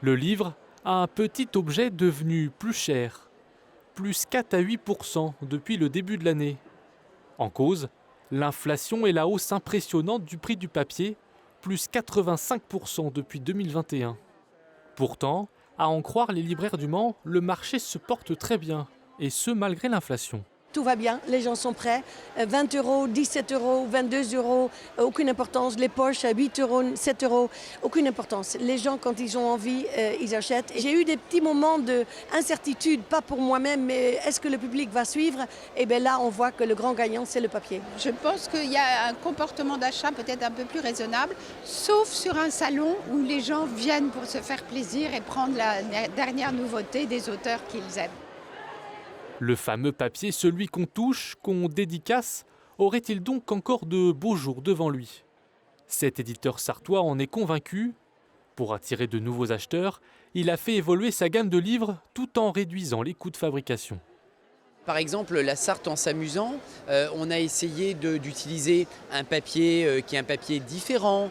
Le livre, un petit objet devenu plus cher, plus 4 à 8% depuis le début de l'année. En cause, l'inflation et la hausse impressionnante du prix du papier, plus 85% depuis 2021. Pourtant, à en croire les libraires du Mans, le marché se porte très bien, et ce malgré l'inflation. Tout va bien, les gens sont prêts. 20 euros, 17 euros, 22 euros, aucune importance. Les poches à 8 euros, 7 euros, aucune importance. Les gens, quand ils ont envie, ils achètent. J'ai eu des petits moments d'incertitude, pas pour moi-même, mais est-ce que le public va suivre? Et bien là, on voit que le grand gagnant, c'est le papier. Je pense qu'il y a un comportement d'achat peut-être un peu plus raisonnable, sauf sur un salon où les gens viennent pour se faire plaisir et prendre la dernière nouveauté des auteurs qu'ils aiment. Le fameux papier, celui qu'on touche, qu'on dédicace, aurait-il donc encore de beaux jours devant lui? Cet éditeur sartois en est convaincu. Pour attirer de nouveaux acheteurs, il a fait évoluer sa gamme de livres tout en réduisant les coûts de fabrication. Par exemple, la Sarthe en s'amusant, on a essayé d'utiliser un papier qui est un papier différent,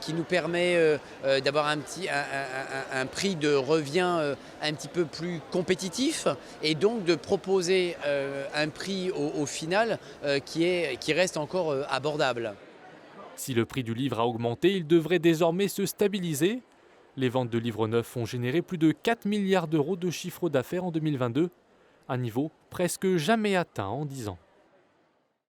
qui nous permet d'avoir un prix de revient un petit peu plus compétitif et donc de proposer un prix au final qui reste encore abordable. Si le prix du livre a augmenté, il devrait désormais se stabiliser. Les ventes de livres neufs ont généré plus de 4 milliards d'euros de chiffre d'affaires en 2022, un niveau presque jamais atteint en 10 ans.